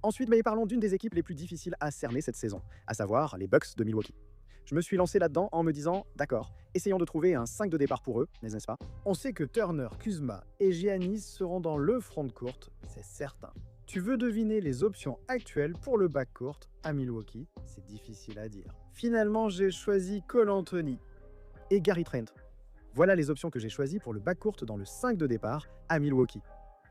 Ensuite, mais parlons d'une des équipes les plus difficiles à cerner cette saison, à savoir les Bucks de Milwaukee. Je me suis lancé là-dedans en me disant, d'accord, essayons de trouver un 5 de départ pour eux, n'est-ce pas? On sait que Turner, Kuzma et Giannis seront dans le front de courte, c'est certain. Tu veux deviner les options actuelles pour le backcourt à Milwaukee? C'est difficile à dire. Finalement, j'ai choisi Cole Anthony et Gary Trent. Voilà les options que j'ai choisies pour le backcourt dans le 5 de départ à Milwaukee.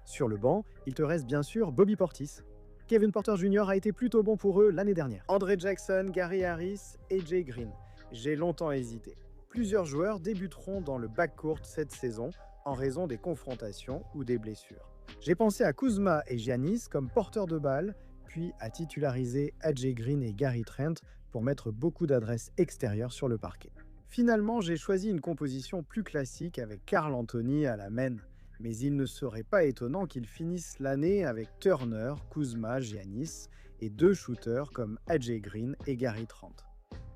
Sur le banc, il te reste bien sûr Bobby Portis. Kevin Porter Jr. a été plutôt bon pour eux l'année dernière. Andre Jackson, Gary Harris et Jay Green. J'ai longtemps hésité. Plusieurs joueurs débuteront dans le backcourt cette saison en raison des confrontations ou des blessures. J'ai pensé à Kuzma et Giannis comme porteurs de balles, puis à titulariser AJ Green et Gary Trent pour mettre beaucoup d'adresses extérieures sur le parquet. Finalement, j'ai choisi une composition plus classique avec Karl Anthony à la main, mais il ne serait pas étonnant qu'il finisse l'année avec Turner, Kuzma, Giannis et 2 shooters comme AJ Green et Gary Trent.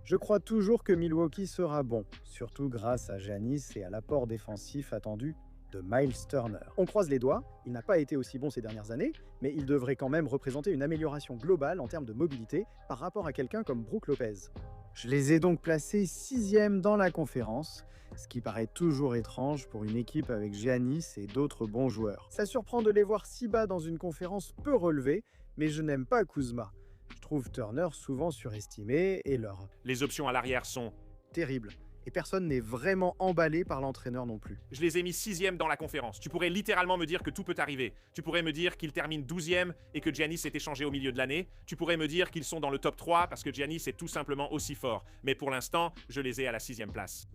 Je crois toujours que Milwaukee sera bon, surtout grâce à Giannis et à l'apport défensif attendu de Miles Turner. On croise les doigts, il n'a pas été aussi bon ces dernières années, mais il devrait quand même représenter une amélioration globale en termes de mobilité par rapport à quelqu'un comme Brook Lopez. Je les ai donc placés 6e dans la conférence, ce qui paraît toujours étrange pour une équipe avec Giannis et d'autres bons joueurs. Ça surprend de les voir si bas dans une conférence peu relevée, mais je n'aime pas Kuzma. Je trouve Turner souvent surestimé et leur Les options à l'arrière sont... terrible. Et personne n'est vraiment emballé par l'entraîneur non plus. Je les ai mis 6e dans la conférence. Tu pourrais littéralement me dire que tout peut arriver. Tu pourrais me dire qu'ils terminent 12e et que Giannis est échangé au milieu de l'année. Tu pourrais me dire qu'ils sont dans le top 3 parce que Giannis est tout simplement aussi fort. Mais pour l'instant, je les ai à la 6e place.